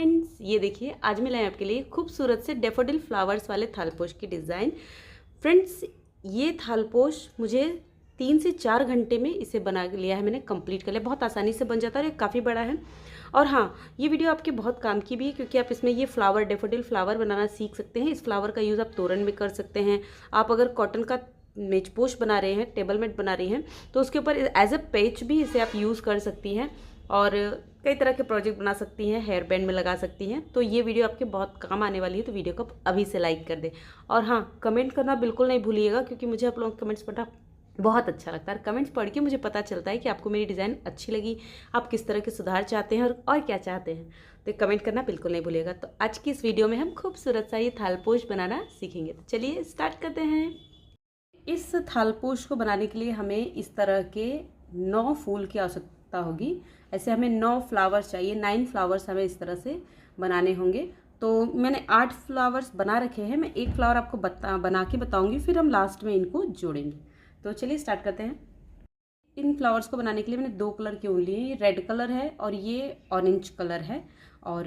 Friends, ये देखिए आज मैं लाई आपके लिए खूबसूरत से डेफोडिल फ्लावर्स वाले थालपोश की डिज़ाइन। फ्रेंड्स, ये थालपोश मुझे 3 से 4 घंटे में इसे बना लिया है, मैंने कंप्लीट कर लिया। बहुत आसानी से बन जाता है और ये काफ़ी बड़ा है। और हाँ, ये वीडियो आपके बहुत काम की भी है क्योंकि आप इसमें ये फ्लावर डेफोडिल फ्लावर बनाना सीख सकते हैं। इस फ्लावर का यूज़ आप तोरण में कर सकते हैं। आप अगर कॉटन का मेजपोश बना रहे हैं, टेबल मेट बना रही हैं, तो उसके ऊपर एज अ पेच भी इसे आप यूज़ कर सकती हैं और कई तरह के प्रोजेक्ट बना सकती हैं, हेयर बैंड में लगा सकती हैं। तो ये वीडियो आपके बहुत काम आने वाली है, तो वीडियो को अभी से लाइक कर दें। और हाँ, कमेंट करना बिल्कुल नहीं भूलिएगा क्योंकि मुझे आप लोगों के कमेंट्स पढ़ना बहुत अच्छा लगता है। कमेंट्स पढ़ के मुझे पता चलता है कि आपको मेरी डिज़ाइन अच्छी लगी, आप किस तरह के सुधार चाहते हैं और क्या चाहते हैं। तो कमेंट करना बिल्कुल नहीं भूलिएगा। तो आज की इस वीडियो में हम खूबसूरत सा ये थालपोश बनाना सीखेंगे। तो चलिए स्टार्ट करते हैं। इस थालपोश को बनाने के लिए हमें इस तरह के 9 फूल की आवश्यकता होगी। ऐसे हमें 9 फ्लावर्स चाहिए, 9 फ्लावर्स हमें इस तरह से बनाने होंगे। तो मैंने 8 फ्लावर्स बना रखे हैं। मैं एक फ्लावर आपको बना के बताऊंगी, फिर हम लास्ट में इनको जोड़ेंगे। तो चलिए स्टार्ट करते हैं। इन फ्लावर्स को बनाने के लिए मैंने 2 कलर के ऊन लिए। ये रेड कलर है और ये ऑरेंज कलर है। और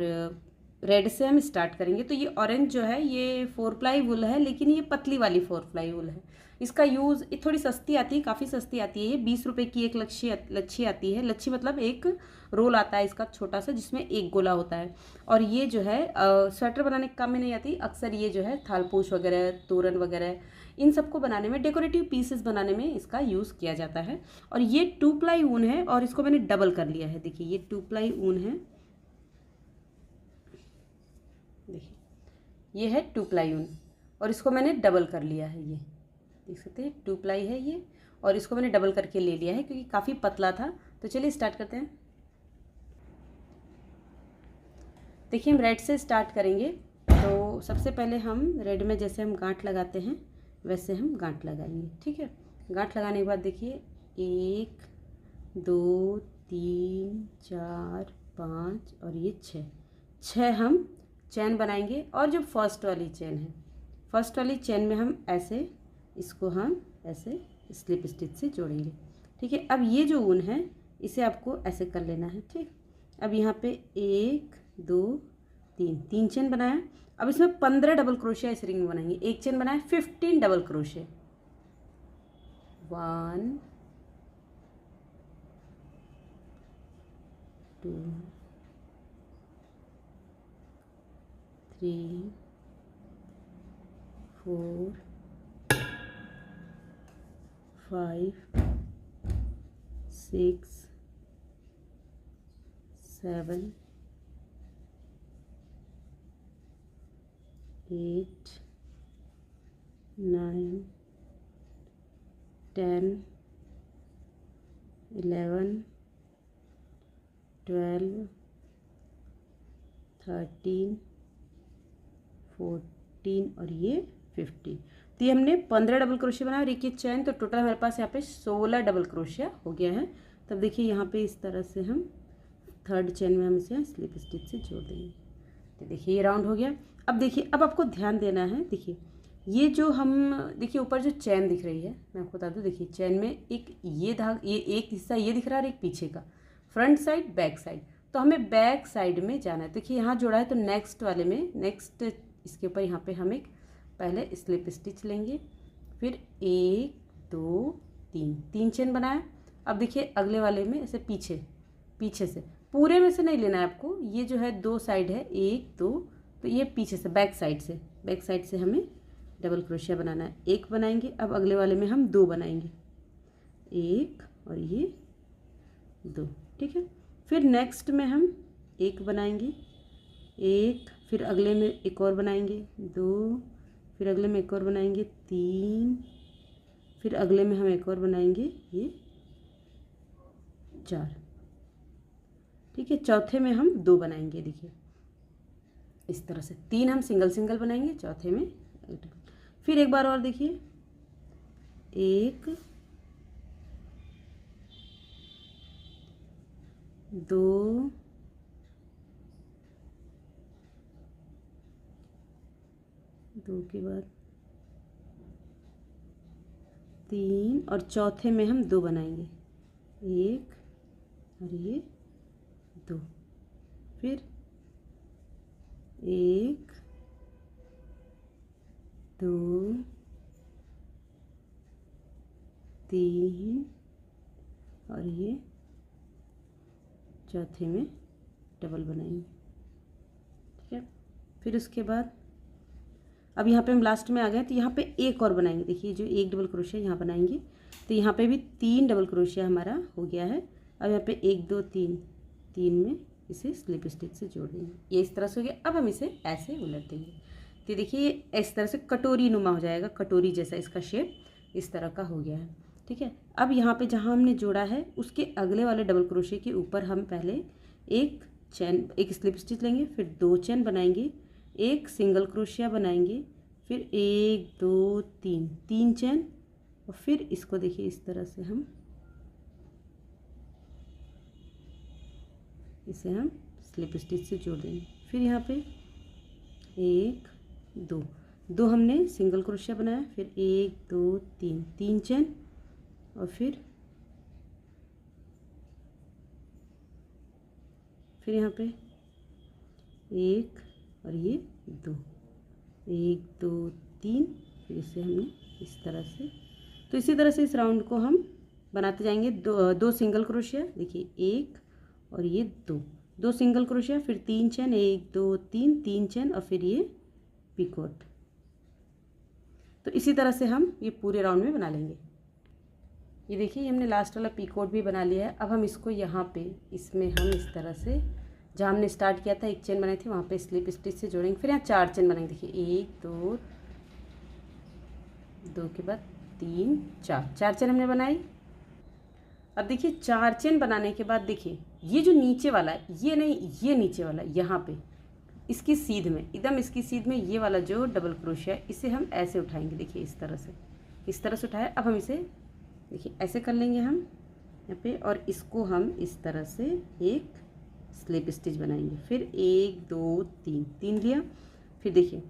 रेड से हम स्टार्ट करेंगे। तो ये ऑरेंज जो है ये 4 प्लाई वुल है, लेकिन ये पतली वाली 4 प्लाई वुल है। इसका यूज़ थोड़ी सस्ती आती है, काफ़ी सस्ती आती है। ये 20 रुपये की एक लच्छी आती है। लच्छी मतलब एक रोल आता है इसका छोटा सा, जिसमें एक गोला होता है। और ये जो है स्वेटर बनाने के काम में नहीं आती। अक्सर ये जो है थालपोश वगैरह, तोरण वगैरह, इन सबको बनाने में, डेकोरेटिव पीसेस बनाने में इसका यूज़ किया जाता है। और ये 2 प्लाई ऊन है और इसको मैंने डबल कर लिया है। देखिए ये 2 प्लाई ऊन है। देखिए ये है 2 प्लाई ऊन और इसको मैंने डबल कर लिया है। ये देख सकते हैं 2 प्लाई है ये, और इसको मैंने डबल करके ले लिया है क्योंकि काफ़ी पतला था। तो चलिए स्टार्ट करते हैं। देखिए हम रेड से स्टार्ट करेंगे। तो सबसे पहले हम रेड में जैसे हम गांठ लगाते हैं वैसे हम गांठ लगाएंगे। ठीक है, गांठ लगाने के बाद देखिए 1 2 3 4 5 और ये 6 हम चैन बनाएंगे। और जो फर्स्ट वाली चैन है, फर्स्ट वाली चैन में हम ऐसे इसको हम ऐसे स्लिप स्टिच से जोड़ेंगे। ठीक है, अब ये जो ऊन है इसे आपको ऐसे कर लेना है। ठीक, अब यहाँ पे 1 2 3 चेन बनाया। अब इसमें 15 डबल क्रोशिया इस रिंग में बनाएंगे। एक चेन बनाया, 15 डबल क्रोशिया। 1 2 3 4 5 6 7 8 9 10 11 12 13 14 और ये 15। तो ये हमने 15 डबल क्रोशिया बनाया और एक चैन। तो टोटल हमारे पास यहाँ पे 16 डबल क्रोशिया हो गया है। तब देखिए यहाँ पे इस तरह से हम थर्ड चैन में हम इसे स्लिप स्टिच से जोड़ देंगे। तो देखिए ये राउंड हो गया। अब देखिए, अब आपको ध्यान देना है। देखिए ये जो हम, देखिए ऊपर जो चैन दिख रही है, मैं आपको बता दूँ। देखिए चैन में एक ये एक हिस्सा ये दिख रहा है और एक पीछे का, फ्रंट साइड बैक साइड। तो हमें बैक साइड में जाना है। देखिए यहाँ जोड़ा है, तो नेक्स्ट वाले में, नेक्स्ट इसके ऊपर यहाँ पे हम एक पहले स्लिप स्टिच लेंगे। फिर 1 2 3 चेन बनाया। अब देखिए अगले वाले में ऐसे पीछे से, पूरे में से नहीं लेना है आपको। ये जो है 2 साइड है, 1 2, तो ये पीछे से, बैक साइड से हमें डबल क्रोशिया बनाना है। एक बनाएंगे। अब अगले वाले में हम 2 बनाएंगे, 1 और ये 2। ठीक है, फिर नेक्स्ट में हम 1 बनाएंगे, 1, फिर अगले में एक और बनाएंगे 2, फिर अगले में एक और बनाएंगे 3, फिर अगले में हम एक और बनाएंगे ये 4। ठीक है, चौथे में हम 2 बनाएंगे। देखिए इस तरह से 3 हम सिंगल बनाएंगे, चौथे में। फिर एक बार और देखिए 1 2 2 के बाद 3 और चौथे में हम 2 बनाएंगे, 1 और ये 2। फिर 1 2 3 और ये चौथे में डबल बनाएंगे। ठीक है, फिर उसके बाद अब यहाँ पे हम लास्ट में आ गए, तो यहाँ पे एक और बनाएंगे। देखिए जो एक डबल क्रोशिया यहाँ बनाएंगे, तो यहाँ पे भी 3 डबल क्रोशिया हमारा हो गया है। अब यहाँ पे 1 2 3 3 में इसे स्लिप स्टिच से जोड़ देंगे। ये इस तरह से हो गया। अब हम इसे ऐसे उलट देंगे, तो देखिए ये इस तरह से कटोरी नुमा हो जाएगा, कटोरी जैसा इसका शेप इस तरह का हो गया है। ठीक है, अब यहाँ पे जहाँ हमने जोड़ा है उसके अगले वाले डबल क्रोशिया के ऊपर हम पहले एक स्लिप स्टिच लेंगे, फिर 2 चेन बनाएंगे, एक सिंगल क्रोशिया बनाएंगे, फिर 1 2 3 चेन, और फिर इसको देखिए इस तरह से इसे हम स्लिप स्टिच से जोड़ देंगे। फिर यहाँ पे 1 2 हमने सिंगल क्रोशिया बनाया, फिर 1 2 3 चेन, और फिर यहाँ पे 1 और ये 2 1 2 3, फिर इसे हमने इस तरह से, तो इसी तरह से इस राउंड को हम बनाते जाएंगे। 2 सिंगल क्रोशिया, देखिए 1 और ये 2 सिंगल क्रोशिया, फिर 3 चेन, 1 2 3 चेन, और फिर ये पिकोट। तो इसी तरह से हम ये पूरे राउंड में बना लेंगे। ये देखिए हमने लास्ट वाला पीकोट भी बना लिया है। अब हम इसको यहाँ पे इसमें हम इस तरह से, जहाँ हमने स्टार्ट किया था 1 चेन बनाई थी, वहाँ पे स्लिप स्टिच से जोड़ेंगे। फिर यहाँ 4 चेन बनाएंगे। देखिए 1 2 के बाद 3 4 चेन हमने बनाई। अब देखिए 4 चेन बनाने के बाद देखिए ये जो नीचे वाला है, ये नहीं, ये नीचे वाला यहाँ पे इसकी सीध में, एकदम इसकी सीध में ये वाला जो डबल क्रोशिया, इसे हम ऐसे उठाएंगे। देखिए इस तरह से उठाया। अब हम इसे देखिए ऐसे कर लेंगे हम यहाँ पे, और इसको हम इस तरह से एक स्लिप स्टिच बनाएंगे। फिर 1 2 3 लिया, फिर देखिए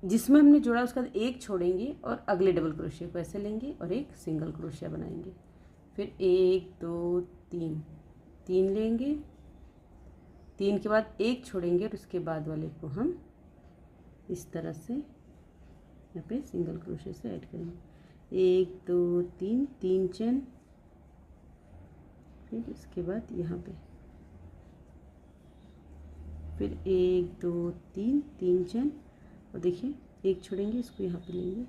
जिसमें हमने जोड़ा उसका एक छोड़ेंगे और अगले डबल क्रोशिया को ऐसे लेंगे और एक सिंगल क्रोशिया बनाएंगे। फिर 1 2 3 लेंगे, 3 के बाद एक छोड़ेंगे और उसके बाद वाले को हम इस तरह से यहाँ पे सिंगल क्रोशिया से ऐड करेंगे। 1 2 3 चेन, फिर इसके बाद यहाँ पे फिर 1 2 3 चेन, और देखिए एक छोड़ेंगे, इसको यहाँ पे लेंगे,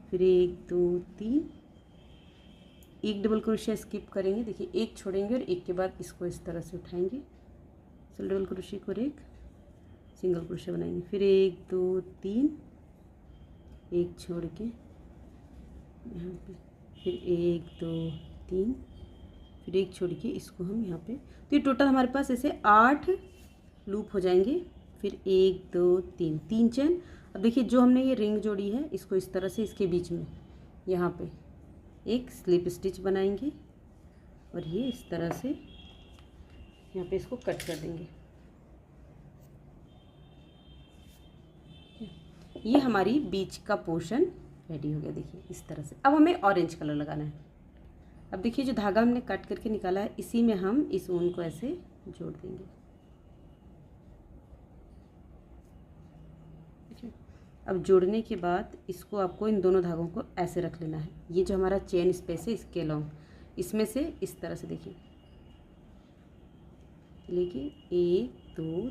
फिर 1 2 3, एक डबल क्रोशिया स्किप करेंगे। देखिए एक छोड़ेंगे और एक के बाद इसको इस तरह से उठाएंगे, डबल क्रोशिया को, एक सिंगल क्रोशिया बनाएंगे। फिर 1 2 3, एक छोड़ के यहाँ पे, फिर 1 2 3, फिर एक छोड़ के इसको हम यहाँ पे, तो ये टोटल हमारे पास ऐसे 8 लूप हो जाएंगे। फिर 1 2 3 चेन। अब देखिए जो हमने ये रिंग जोड़ी है, इसको इस तरह से इसके बीच में यहाँ पे एक स्लिप स्टिच बनाएंगे, और ये इस तरह से यहाँ पे इसको कट कर देंगे। ये हमारी बीच का पोर्शन रेडी हो गया। देखिए इस तरह से। अब हमें ऑरेंज कलर लगाना है। अब देखिए जो धागा हमने कट करके निकाला है, इसी में हम इस ऊन को ऐसे जोड़ देंगे। अब जोड़ने के बाद इसको आपको इन दोनों धागों को ऐसे रख लेना है। ये जो हमारा चेन स्पेस है इसके लॉन्ग, इसमें से इस तरह से देखिए लेके 1 2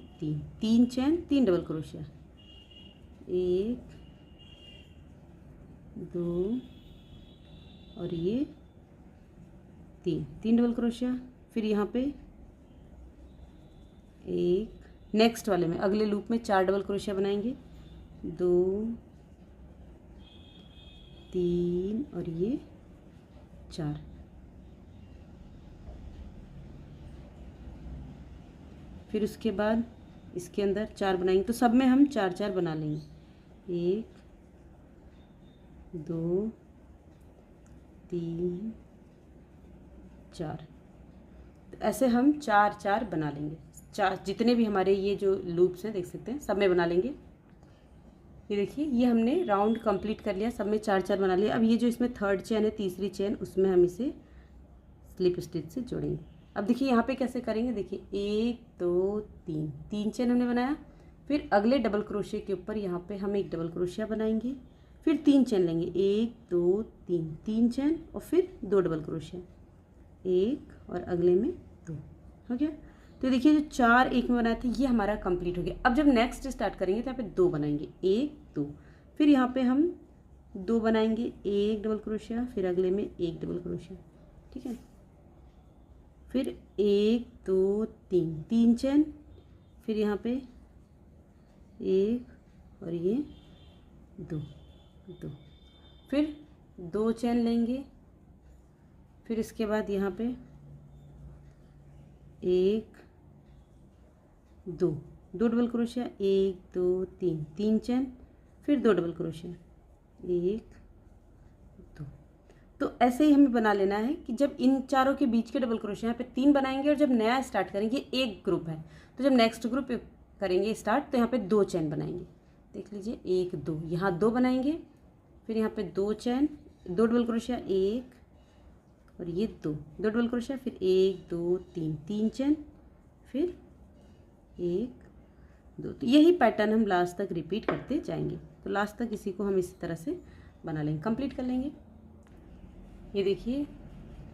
3 चेन, 3 डबल क्रोशिया, 1 2 और ये 3 डबल क्रोशिया। फिर यहाँ पे एक, नेक्स्ट वाले में अगले लूप में 4 डबल क्रोशिया बनाएंगे, 2 3 और ये 4। फिर उसके बाद इसके अंदर 4 बनाएंगे, तो सब में हम 4 बना लेंगे। 1 2 3 4, तो ऐसे हम 4 बना लेंगे। 4 जितने भी हमारे ये जो लूप्स हैं देख सकते हैं, सब में बना लेंगे। ये देखिए ये हमने राउंड कंप्लीट कर लिया, सब में 4 बना लिया। अब ये जो इसमें थर्ड चेन है, तीसरी चेन, उसमें हम इसे स्लिप स्टिच से जोड़ेंगे। अब देखिए यहाँ पे कैसे करेंगे, देखिए 1 2 3, 3 चेन हमने बनाया, फिर अगले डबल क्रोशिया के ऊपर यहाँ पे हम एक डबल क्रोशिया बनाएंगे, फिर 3 चेन लेंगे, 1 2 3, 3 चेन और फिर 2 डबल क्रोशिया, 1 और अगले में 2, हो गया। तो देखिए जो 4 एक में बनाए थे ये हमारा कंप्लीट हो गया। अब जब नेक्स्ट स्टार्ट करेंगे तो यहाँ पे 2 बनाएंगे, 1 2, फिर यहाँ पे हम 2 बनाएंगे, 1 डबल क्रोशिया, फिर अगले में 1 डबल क्रोशिया, ठीक है, फिर 1 2 3, 3 चेन, फिर यहाँ पे 1 और ये 2 2, फिर 2 चेन लेंगे, फिर इसके बाद यहाँ पे 1 2 2 डबल क्रोशिया, 1 2 3, 3 चेन, फिर 2 डबल क्रोशिया, 1 2। तो ऐसे ही हमें बना लेना है कि जब इन चारों के बीच के डबल क्रोशिया यहाँ पे 3 बनाएंगे और जब नया स्टार्ट करेंगे, एक ग्रुप है तो जब नेक्स्ट ग्रुप करेंगे स्टार्ट तो यहाँ पे 2 चेन बनाएंगे, देख लीजिए 1 2, यहाँ 2 बनाएंगे, फिर यहाँ पे 2 चेन, 2 डबल क्रोशिया, 1 और ये 2 डबल क्रोशिया, फिर 1 2 3, 3 चेन, फिर 1 2। तो यही पैटर्न हम लास्ट तक रिपीट करते जाएंगे। तो लास्ट तक इसी को हम इसी तरह से बना लेंगे, कंप्लीट कर लेंगे। ये देखिए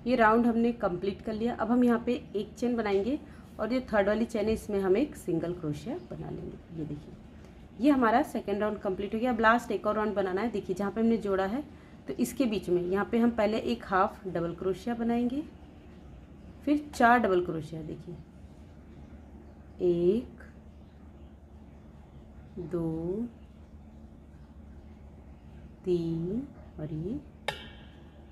ये राउंड हमने कंप्लीट कर लिया। अब हम यहाँ पे एक चेन बनाएंगे और ये थर्ड वाली चेन है इसमें हम एक सिंगल क्रोशिया बना लेंगे। ये देखिए ये हमारा सेकेंड राउंड कंप्लीट हो गया। अब लास्ट एक और राउंड बनाना है। देखिए जहाँ पे हमने जोड़ा है तो इसके बीच में यहाँ पे हम पहले एक हाफ डबल क्रोशिया बनाएंगे, फिर 4 डबल क्रोशिया, देखिए 1 2 3 और ये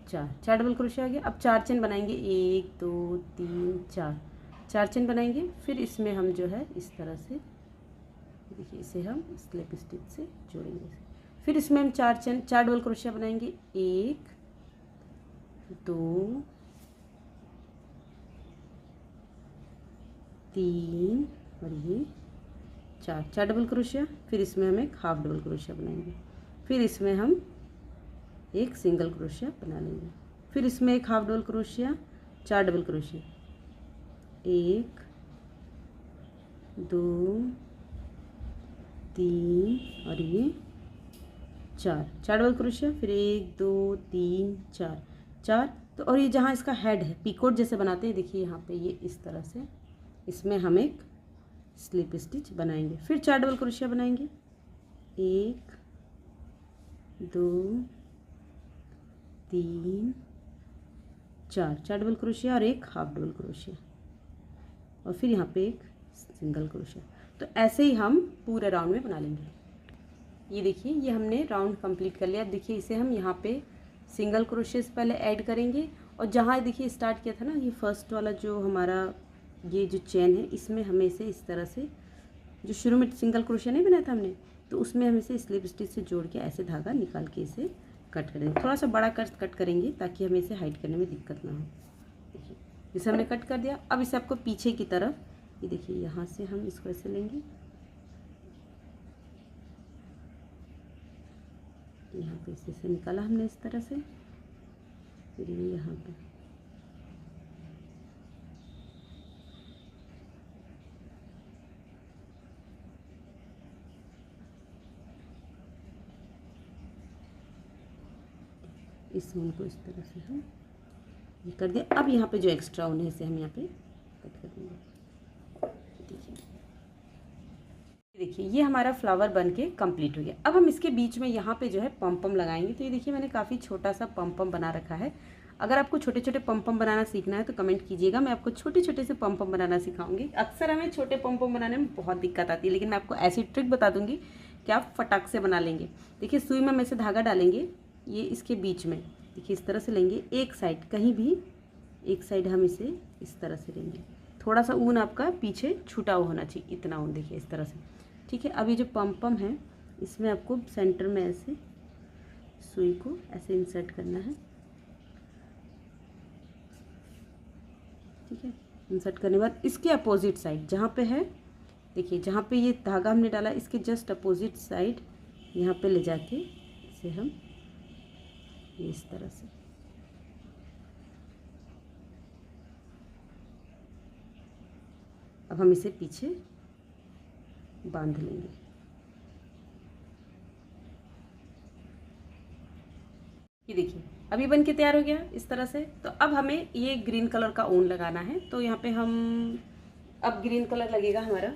4 डबल क्रोशिया आ गया। अब 4 चेन बनाएंगे, 1 2 3 4 चेन बनाएंगे, फिर इसमें हम जो है इस तरह से देखिए इसे हम स्लिप स्टिच से जोड़ेंगे। फिर इसमें हम 4 डबल क्रोशिया बनाएंगे, 1 2 3 और ये 4 डबल क्रोशिया, फिर इसमें हम एक हाफ डबल क्रोशिया बनाएंगे, फिर इसमें हम एक सिंगल क्रोशिया बना लेंगे, फिर इसमें एक half double crochet, 4 double crochet, 1 2 3 और ये 4 डबल क्रोशिया, फिर 1 2 3 4। तो और ये जहाँ इसका हेड है पीकोट जैसे बनाते हैं, देखिए यहाँ पे ये इस तरह से इसमें हम एक स्लिप स्टिच बनाएंगे, फिर 4 डबल क्रोशिया बनाएंगे, 1 2 3 4 डबल क्रोशिया और एक हाफ डबल क्रोशिया और फिर यहाँ पे एक सिंगल क्रोशिया। तो ऐसे ही हम पूरे राउंड में बना लेंगे। ये देखिए ये हमने राउंड कंप्लीट कर लिया। अब देखिए इसे हम यहाँ पे सिंगल क्रोशिया से पहले ऐड करेंगे और जहाँ देखिए स्टार्ट किया था ना, ये फर्स्ट वाला जो हमारा ये जो चेन है इसमें हमें इसे इस तरह से जो शुरू में सिंगल क्रोशिया नहीं बनाया था हमने, तो उसमें हम इसे स्लिप स्टिच से जोड़ के ऐसे धागा निकाल के इसे कट करेंगे। थोड़ा सा बड़ा कट करेंगे ताकि हमें इसे हाइड करने में दिक्कत ना हो। देखिए इसे हमने कट कर दिया। अब इसे आपको पीछे की तरफ ये देखिए यहाँ से हम इसको ऐसे लेंगे, यहाँ पे इसे निकाला हमने इस तरह से, फिर ये यहाँ पे इस ऊन को इस तरह से हम ये कर दिया। अब यहाँ पे जो एक्स्ट्रा ऊन है इसे हम यहाँ पे कट कर देंगे। देखिए ये हमारा फ्लावर बन के कम्प्लीट हो गया। अब हम इसके बीच में यहाँ पे जो है पम लगाएंगे। तो ये देखिए मैंने काफ़ी छोटा सा पम बना रखा है। अगर आपको छोटे छोटे पम बनाना सीखना है तो कमेंट कीजिएगा, मैं आपको छोटे छोटे से पम बनाना सिखाऊंगी। अक्सर हमें छोटे पम बनाने में बहुत दिक्कत आती है, लेकिन मैं आपको ऐसी ट्रिक बता दूंगी कि आप फटाक से बना लेंगे। देखिए सुई में हम ऐसे धागा डालेंगे, ये इसके बीच में देखिए इस तरह से लेंगे, एक साइड कहीं भी एक साइड हम इसे इस तरह से लेंगे। थोड़ा सा ऊन आपका पीछे छूटा हुआ होना चाहिए, इतना ऊन देखिए इस तरह से, ठीक है। अब ये जो पम है इसमें आपको सेंटर में ऐसे सुई को ऐसे इंसर्ट करना है, ठीक है। इंसर्ट करने के बाद इसके अपोजिट साइड जहाँ पे है, देखिए जहाँ पे ये धागा हमने डाला इसके जस्ट अपोजिट साइड यहाँ पे ले जाके इसे हम इस तरह से अब हम इसे पीछे बांध लेंगे। ये देखिए अभी बन के तैयार हो गया इस तरह से। तो अब हमें ये ग्रीन कलर का ऊन लगाना है। तो यहाँ पे हम अब ग्रीन कलर लगेगा हमारा।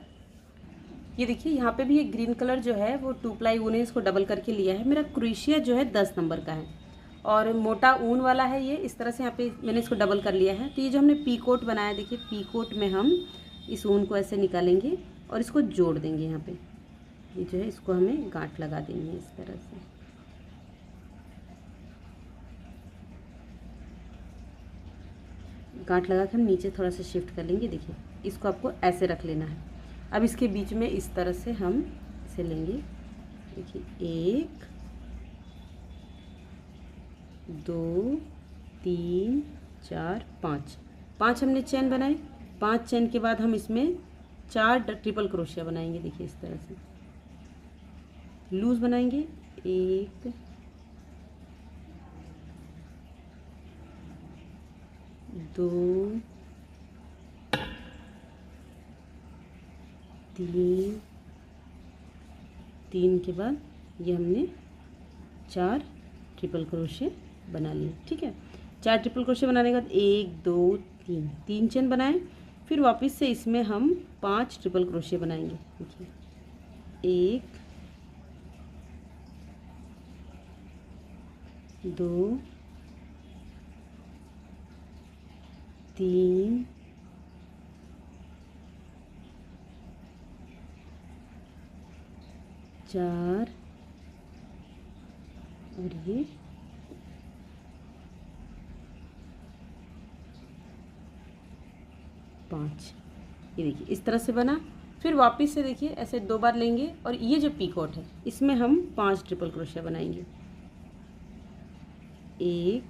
ये देखिए यहाँ पे भी ये ग्रीन कलर जो है वो 2 प्लाई ऊन है, इसको डबल करके लिया है। मेरा क्रोशिया जो है 10 नंबर का है और मोटा ऊन वाला है ये। इस तरह से यहाँ पे मैंने इसको डबल कर लिया है। तो ये जो हमने पी कोट बनाया, देखिए पी कोट में हम इस ऊन को ऐसे निकालेंगे और इसको जोड़ देंगे। यहाँ पे ये जो है इसको हमें गांठ लगा देंगे इस तरह से। गांठ लगा के हम नीचे थोड़ा सा शिफ्ट कर लेंगे। देखिए इसको आपको ऐसे रख लेना है। अब इसके बीच में इस तरह से हम इसे लेंगे। देखिए 1 2 3 4 5 हमने चेन बनाए। 5 चेन के बाद हम इसमें 4 ट्रिपल क्रोशिया बनाएंगे। देखिए इस तरह से लूज बनाएंगे। 1 2 3 के बाद ये हमने 4 ट्रिपल क्रोशे बना लिए। ठीक है, 4 ट्रिपल क्रोशे बनाने के बाद 1 2 3 चेन बनाए। फिर वापस से इसमें हम 5 ट्रिपल क्रोशे बनाएंगे। देखिए 1 2 3 4 और ये 5। ये देखिए इस तरह से बना। फिर वापस से देखिए ऐसे 2 बार लेंगे और ये जो पीकॉट है इसमें हम 5 ट्रिपल क्रोशिया बनाएंगे। 1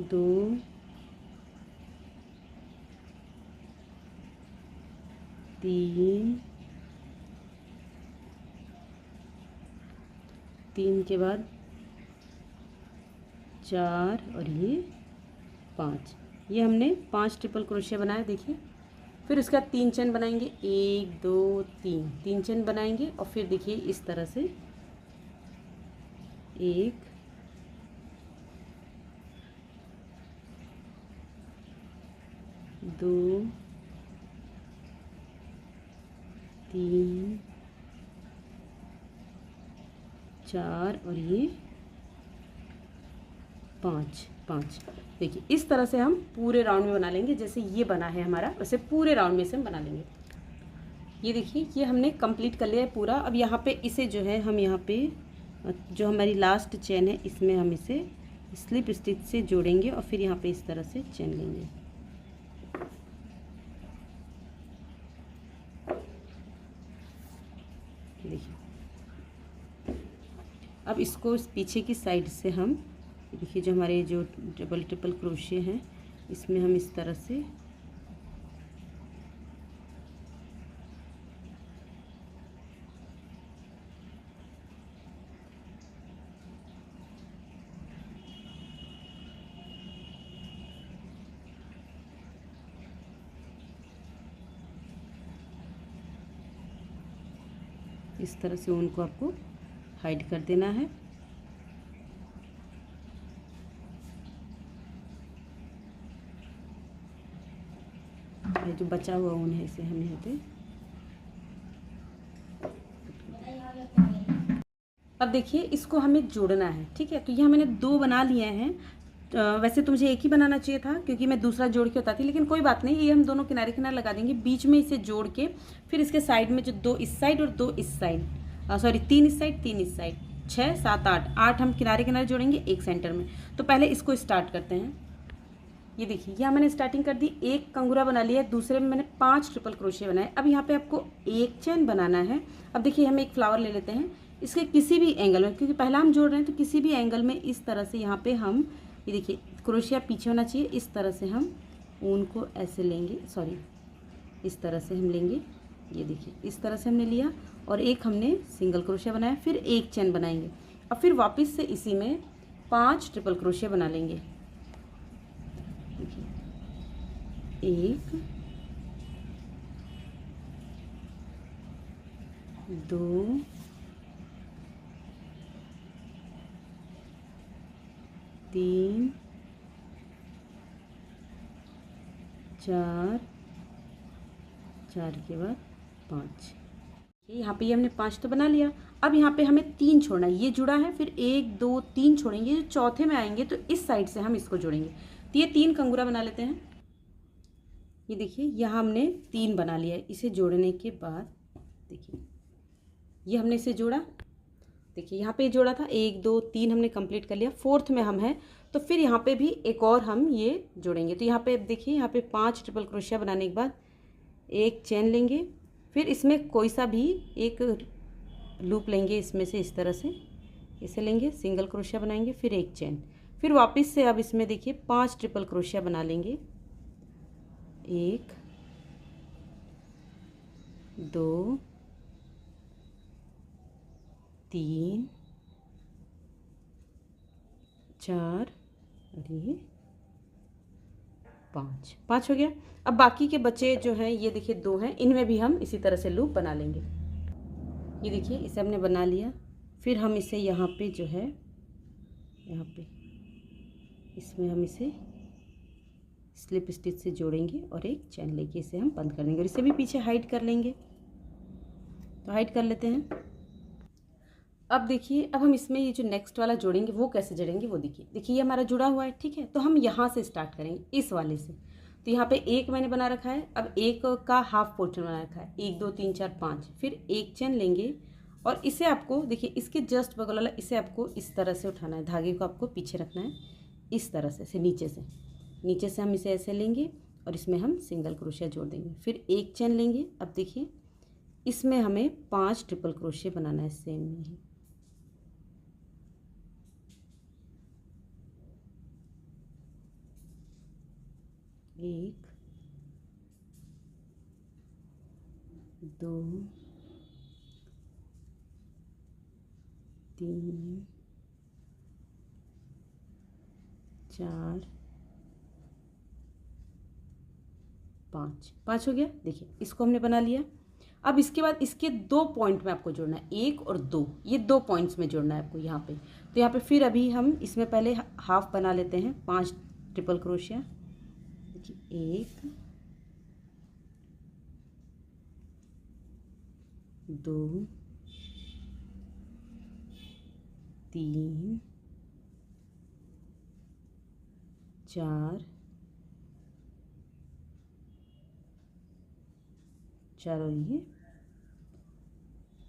2 3 के बाद 4 और ये 5। ये हमने 5 ट्रिपल क्रोशिया बनाया। देखिए फिर उसका 3 चेन बनाएंगे। 1 2 3 चेन बनाएंगे और फिर देखिए इस तरह से 1 2 3 4 और ये 5। देखिए इस तरह से हम पूरे राउंड में बना लेंगे। जैसे ये बना है हमारा वैसे पूरे राउंड में से हम बना लेंगे। ये देखिए ये हमने कंप्लीट कर लिया है पूरा। अब यहाँ पे इसे जो है हम यहाँ पे जो हमारी लास्ट चेन है इसमें हम इसे स्लिप स्टिच से जोड़ेंगे और फिर यहाँ पे इस तरह से चेन लेंगे। देखिए अब इसको इस पीछे की साइड से हम देखिए जो हमारे जो डबल ट्रिपल क्रोशिया हैं इसमें हम इस तरह से इस तरह से उनको आपको हाइड कर देना है। ये जो बचा हुआ ऊन है इसे हम यहाँ पे अब देखिए इसको हमें जोड़ना है। ठीक है, तो यहाँ मैंने 2 बना लिए हैं। वैसे तो मुझे एक ही बनाना चाहिए था क्योंकि मैं दूसरा जोड़ के बताती, लेकिन कोई बात नहीं। ये हम दोनों किनारे किनारे लगा देंगे। बीच में इसे जोड़ के फिर इसके साइड में जो 2 इस साइड और 2 इस साइड, सॉरी 3 इस साइड 3 इस साइड, 6 7 8 हम किनारे किनारे जोड़ेंगे एक सेंटर में। तो पहले इसको स्टार्ट करते हैं। ये देखिए यहाँ मैंने स्टार्टिंग कर दी, एक कंगूरा बना लिया है, दूसरे में मैंने 5 ट्रिपल क्रोशिया बनाए। अब यहाँ पे आपको एक चेन बनाना है। अब देखिए हम एक फ्लावर ले लेते हैं, इसके किसी भी एंगल में, क्योंकि पहला हम जोड़ रहे हैं तो किसी भी एंगल में इस तरह से यहाँ पे हम ये देखिए क्रोशिया पीछे होना चाहिए। इस तरह से हम ऊन को ऐसे लेंगे, सॉरी इस तरह से हम लेंगे ये देखिए इस तरह से हमने लिया और एक हमने सिंगल क्रोशिया बनाया, फिर एक चेन बनाएंगे और फिर वापस से इसी में 5 ट्रिपल क्रोशिया बना लेंगे। देखिए 1 2 3 4 4 के बाद 5। यहाँ पे ये हमने 5 तो बना लिया। अब यहाँ पे हमें 3 छोड़ना है, ये जुड़ा है, फिर 1 2 3 छोड़ेंगे, जो चौथे में आएंगे तो इस साइड से हम इसको जोड़ेंगे। तो ये 3 कंगूरा बना लेते हैं। ये देखिए यहाँ हमने 3 बना लिया है। इसे जोड़ने के बाद देखिए ये हमने इसे जोड़ा, देखिए यहाँ पे जोड़ा था, 1 2 3 हमने कंप्लीट कर लिया। फोर्थ में हम हैं तो फिर यहाँ पे भी एक और हम ये जोड़ेंगे। तो यहाँ पे देखिए यहाँ पे 5 ट्रिपल क्रोशिया बनाने के बाद एक चेन लेंगे, फिर इसमें कोई सा भी एक लूप लेंगे, इसमें से इस तरह से इसे लेंगे, सिंगल क्रोशिया बनाएंगे, फिर एक चेन, फिर वापस से अब इसमें देखिए 5 ट्रिपल क्रोशिया बना लेंगे। 1 2 3 4 और ये 5 हो गया। अब बाकी के बचे जो हैं ये देखिए 2 हैं, इनमें भी हम इसी तरह से लूप बना लेंगे। ये देखिए इसे हमने बना लिया, फिर हम इसे यहाँ पे जो है यहाँ पे इसमें हम इसे स्लिप स्टिच से जोड़ेंगे और एक चैन लेके इसे हम बंद कर देंगे और इसे भी पीछे हाइड कर लेंगे। तो हाइड कर लेते हैं। अब देखिए अब हम इसमें ये जो नेक्स्ट वाला जोड़ेंगे वो कैसे जोड़ेंगे वो देखिए ये हमारा जुड़ा हुआ है, ठीक है। तो हम यहाँ से स्टार्ट करेंगे, इस वाले से। तो यहाँ पे एक मैंने बना रखा है, अब एक का हाफ पोर्शन बना रखा है, 1 2 3 4 5, फिर एक चेन लेंगे और इसे आपको देखिए इसके जस्ट बगल वाला इसे आपको इस तरह से उठाना है, धागे को आपको पीछे रखना है इस तरह से नीचे से हम इसे ऐसे लेंगे और इसमें हम सिंगल क्रोशिया जोड़ देंगे, फिर एक चेन लेंगे। अब देखिए इसमें हमें 5 ट्रिपल क्रोशिया बनाना है सेम में ही। एक 2 3 4 5 हो गया। देखिए इसको हमने बना लिया। अब इसके बाद इसके 2 पॉइंट में आपको जोड़ना है, 1 और 2, ये 2 पॉइंट्स में जोड़ना है आपको यहाँ पे। तो यहाँ पे फिर अभी हम इसमें पहले हाफ बना लेते हैं, 5 ट्रिपल क्रोशिया। देखिए 1 2 3 4 और ये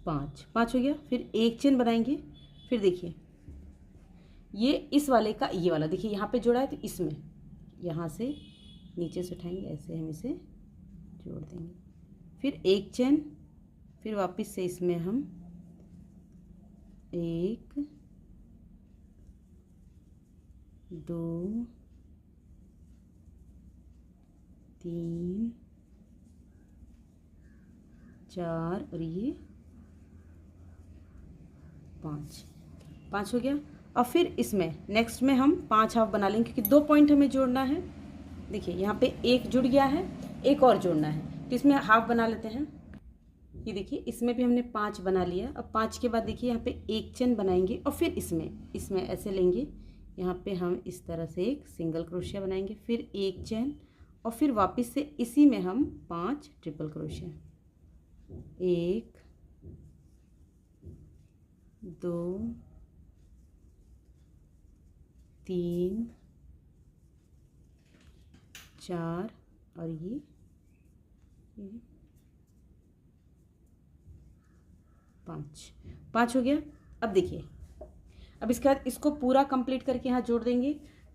5 हो गया। फिर एक चेन बनाएंगे, फिर देखिए ये इस वाले का ये वाला देखिए यहाँ पे जोड़ा है, तो इसमें यहाँ से नीचे से उठाएंगे, ऐसे हम इसे जोड़ देंगे, फिर एक चेन, फिर वापस से इसमें हम 1 2 3 4 और ये 5 हो गया। और फिर इसमें नेक्स्ट में हम 5 हाफ बना लेंगे क्योंकि 2 पॉइंट हमें जोड़ना है। देखिए यहाँ पे एक जुड़ गया है, एक और जोड़ना है, तो इसमें हाफ बना लेते हैं। ये देखिए इसमें भी हमने 5 बना लिया। अब 5 के बाद देखिए यहाँ पे एक चेन बनाएंगे और फिर इसमें ऐसे लेंगे, यहाँ पे हम इस तरह से एक सिंगल क्रोशिया बनाएंगे, फिर एक चेन और फिर वापस से इसी में हम 5 ट्रिपल क्रोशिया। 1 2 3 4 और ये 5 हो गया। अब देखिए अब इसके बाद इसको पूरा कंप्लीट करके यहाँ जोड़ देंगे।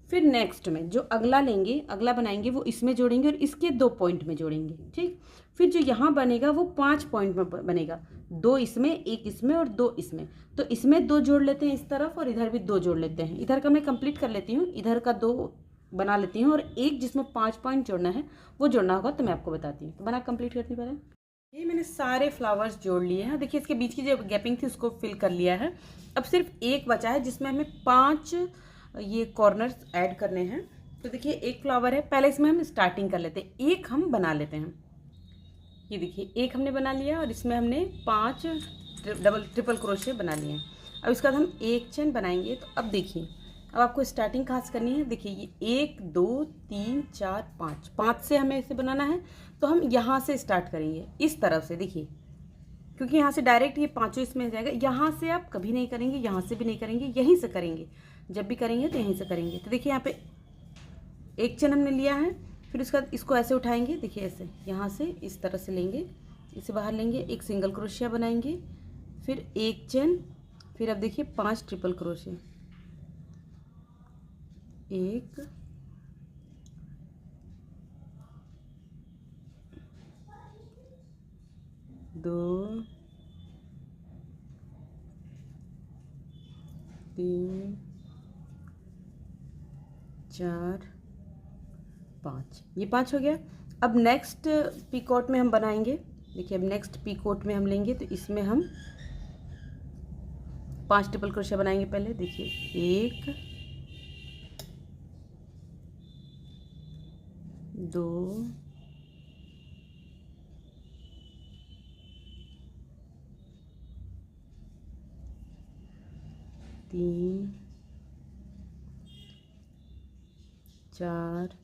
फिर नेक्स्ट में जो अगला लेंगे, अगला बनाएंगे, वो इसमें जोड़ेंगे और इसके 2 पॉइंट में जोड़ेंगे, ठीक। फिर जो यहाँ बनेगा वो 5 पॉइंट में बनेगा, 2 इसमें, 1 इसमें और 2 इसमें। तो इसमें 2 जोड़ लेते हैं इस तरफ और इधर भी 2 जोड़ लेते हैं। इधर का मैं कंप्लीट कर लेती हूँ, इधर का 2 बना लेती हूँ और एक जिसमें 5 पॉइंट जोड़ना है वो जोड़ना होगा, तो मैं आपको बताती हूँ। तो बना कंप्लीट करती हूँ पहले। ये मैंने सारे फ्लावर्स जोड़ लिए हैं। देखिए इसके बीच की जो गैपिंग थी उसको फिल कर लिया है। अब सिर्फ एक बचा है जिसमें हमें 5 ये कॉर्नर्स ऐड करने हैं। तो देखिए एक फ्लावर है, पहले इसमें हम स्टार्टिंग कर लेते हैं, एक हम बना लेते हैं। ये देखिए एक हमने बना लिया और इसमें हमने 5 ट्रिपल क्रोशे बना लिए हैं। अब इसके बाद हम एक चेन बनाएंगे। तो अब देखिए अब आपको स्टार्टिंग कहाँ से करनी है। देखिए ये 1 2 3 4 5 से हमें इसे बनाना है। तो हम यहाँ से स्टार्ट करेंगे इस तरफ से। देखिए क्योंकि यहाँ से डायरेक्ट ये 5 इसमें जाएगा, यहाँ से आप कभी नहीं करेंगे, यहाँ से भी नहीं करेंगे, यहीं से करेंगे। जब भी करेंगे तो यहीं से करेंगे। तो देखिए यहाँ पे एक चेन हमने लिया है, फिर उसके बाद इसको ऐसे उठाएंगे। देखिए ऐसे यहाँ से इस तरह से लेंगे, इसे बाहर लेंगे, एक सिंगल क्रोशिया बनाएंगे, फिर एक चेन, फिर अब देखिए 5 ट्रिपल क्रोशिया, 1 2 3 4 5, ये 5 हो गया। अब नेक्स्ट पीकॉट में हम बनाएंगे। देखिए अब नेक्स्ट पीकॉट में हम लेंगे तो इसमें हम 5 ट्रिपल क्रोशिया बनाएंगे पहले। देखिए 1 2 3 4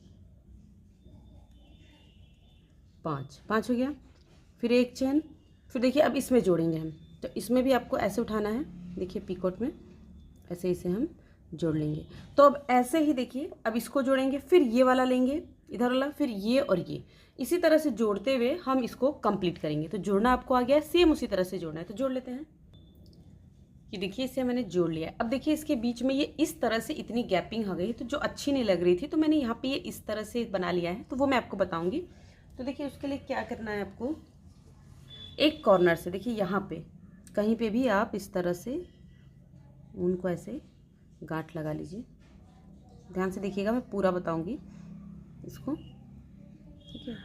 5 हो गया। फिर एक चेन, फिर देखिए अब इसमें जोड़ेंगे हम। तो इसमें भी आपको ऐसे उठाना है। देखिए पीकॉट में ऐसे इसे हम जोड़ लेंगे। तो अब ऐसे ही देखिए अब इसको जोड़ेंगे, फिर ये वाला लेंगे इधर वाला, फिर ये और ये, इसी तरह से जोड़ते हुए हम इसको कंप्लीट करेंगे। तो जोड़ना आपको आ गया, सेम उसी तरह से जोड़ना है। तो जोड़ लेते हैं। कि देखिए इसे मैंने जोड़ लिया। अब देखिए इसके बीच में ये इस तरह से इतनी गैपिंग आ गई तो जो अच्छी नहीं लग रही थी, तो मैंने यहाँ पे ये इस तरह से बना लिया है। तो वो मैं आपको बताऊंगी। तो देखिए उसके लिए क्या करना है आपको, एक कॉर्नर से देखिए यहाँ पे कहीं पे भी आप इस तरह से उनको ऐसे गांठ लगा लीजिए। ध्यान से देखिएगा, मैं पूरा बताऊंगी इसको, ठीक है।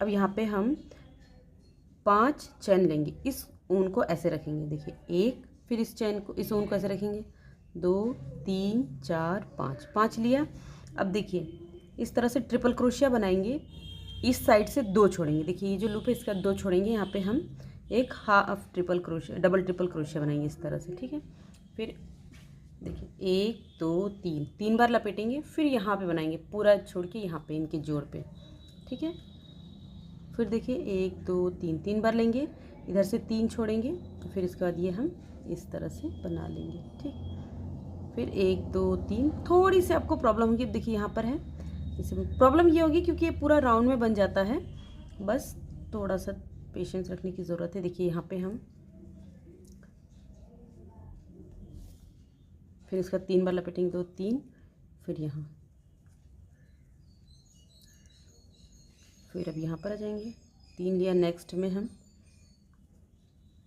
अब यहाँ पे हम 5 चैन लेंगे, इस ऊन को ऐसे रखेंगे। देखिए एक, फिर इस चैन को, इस ऊन को ऐसे रखेंगे, 2 3 4 5 लिया। अब देखिए इस तरह से ट्रिपल क्रोशिया बनाएंगे, इस साइड से 2 छोड़ेंगे। देखिए ये जो लूप है इसका 2 छोड़ेंगे, यहाँ पे हम एक half triple crochet, double triple crochet बनाएंगे इस तरह से, ठीक है। फिर देखिए 1 2 3 बार लपेटेंगे, फिर यहाँ पे बनाएंगे पूरा छोड़ के यहाँ पे इनके जोड़ पे, ठीक है। फिर देखिए 1 2 3 बार लेंगे, इधर से 3 छोड़ेंगे, तो फिर इसके बाद ये हम इस तरह से बना लेंगे, ठीक। फिर 1 2 3, थोड़ी सी आपको प्रॉब्लम होगी। अब देखिए यहाँ पर है, इसमें प्रॉब्लम ये होगी क्योंकि ये पूरा राउंड में बन जाता है, बस थोड़ा सा पेशेंस रखने की ज़रूरत है। देखिए यहाँ पे हम फिर इसका 3 बार लपेटेंगे, 2 3, फिर यहाँ, फिर अब यहाँ पर आ जाएंगे, 3 लिया। नेक्स्ट में हम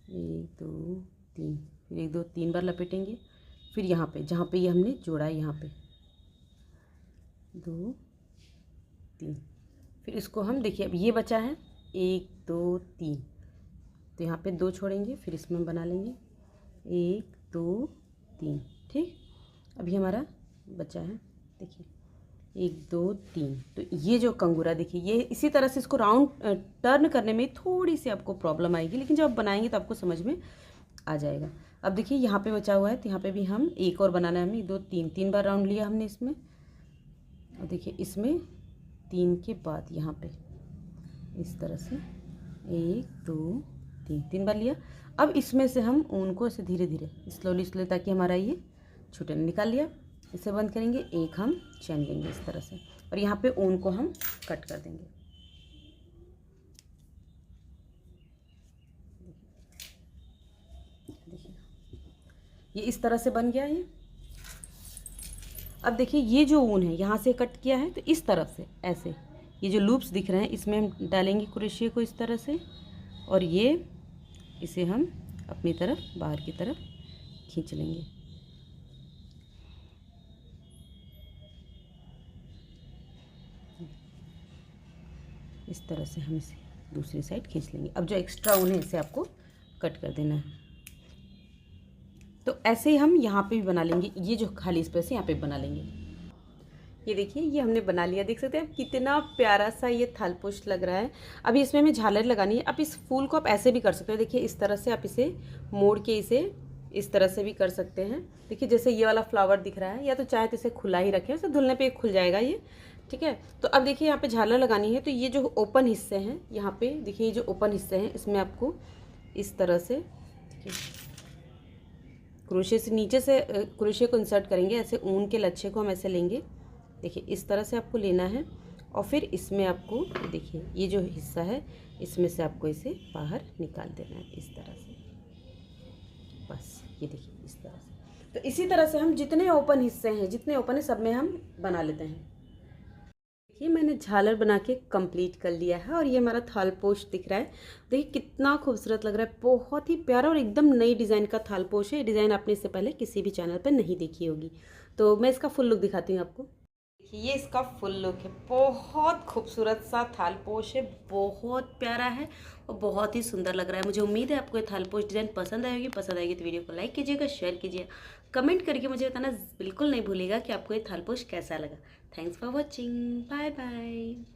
1 2 3, फिर 1 2 3 बार लपेटेंगे, फिर यहाँ पे जहाँ पे ये हमने जोड़ा है यहाँ पे 2 3, फिर इसको हम देखिए अब ये बचा है 1 2 3, तो यहाँ पे 2 छोड़ेंगे, फिर इसमें हम बना लेंगे 1 2 3, ठीक। अभी हमारा बचा है देखिए 1 2 3। तो ये जो कंगूरा देखिए ये इसी तरह से इसको राउंड टर्न करने में थोड़ी सी आपको प्रॉब्लम आएगी, लेकिन जब आप बनाएंगे तो आपको समझ में आ जाएगा। अब देखिए यहाँ पे बचा हुआ है, तो यहाँ पे भी हम एक और बनाना है। हमें 1 2 3 बार राउंड लिया हमने इसमें, और देखिए इसमें 3 के बाद यहाँ पे इस तरह से 1 2 3 बार लिया। अब इसमें से हम ऊन को ऐसे धीरे धीरे स्लोली ताकि हमारा ये छूटे, निकाल लिया। इसे बंद करेंगे, एक हम चैन लेंगे इस तरह से, और यहाँ पे ऊन को हम कट कर देंगे। देखिए ये इस तरह से बन गया ये। अब देखिए ये जो ऊन है यहाँ से कट किया है, तो इस तरफ से ऐसे ये जो लूप्स दिख रहे हैं इसमें हम डालेंगे क्रोशिया को इस तरह से, और ये इसे हम अपनी तरफ बाहर की तरफ खींच लेंगे। इस तरह से हम इसे दूसरी साइड खींच लेंगे। अब जो एक्स्ट्रा ऊन है इसे आपको कट कर देना है। तो ऐसे ही हम यहाँ पे भी बना लेंगे, ये जो खाली स्पेस है यहाँ पे बना लेंगे। ये देखिए ये हमने बना लिया, देख सकते हैं आप कितना प्यारा सा ये थालपोश लग रहा है। अभी इसमें हमें झालर लगानी है। अब इस फूल को आप ऐसे भी कर सकते हो, देखिए इस तरह से आप इसे मोड़ के इसे इस तरह से भी कर सकते हैं। देखिए जैसे ये वाला फ्लावर दिख रहा है, या तो चाहे तो इसे खुला ही रखें, उसे धुलने पे खुल जाएगा ये, ठीक है। तो अब देखिए यहाँ पे झालर लगानी है, तो ये जो ओपन हिस्से हैं यहाँ पे देखिए, ये जो ओपन हिस्से हैं इसमें आपको इस तरह से क्रोशे से नीचे से क्रोशे को इंसर्ट करेंगे। ऐसे ऊन के लच्छे को हम ऐसे लेंगे, देखिए इस तरह से आपको लेना है। और फिर इसमें आपको देखिए ये जो हिस्सा है इसमें से आपको इसे बाहर निकाल देना है इस तरह से, बस ये देखिए इस तरह से। तो इसी तरह से हम जितने ओपन हिस्से हैं, जितने ओपन है सब में हम बना लेते हैं। देखिए मैंने झालर बना के कंप्लीट कर लिया है और ये हमारा थालपोश दिख रहा है। देखिए कितना खूबसूरत लग रहा है, बहुत ही प्यारा और एकदम नई डिज़ाइन का थालपोश है। डिज़ाइन आपने इससे पहले किसी भी चैनल पर नहीं देखी होगी। तो मैं इसका फुल लुक दिखाती हूँ आपको। देखिए ये इसका फुल लुक है, बहुत खूबसूरत सा थालपोश है, बहुत प्यारा है और बहुत ही सुंदर लग रहा है। मुझे उम्मीद है आपको ये थालपोश डिज़ाइन पसंद आएगी। पसंद आएगी तो वीडियो को लाइक कीजिएगा, शेयर कीजिए, कमेंट करके मुझे बताना बिल्कुल नहीं भूलिएगा कि आपको ये थालपोश कैसा लगा। Thanks for watching, bye bye.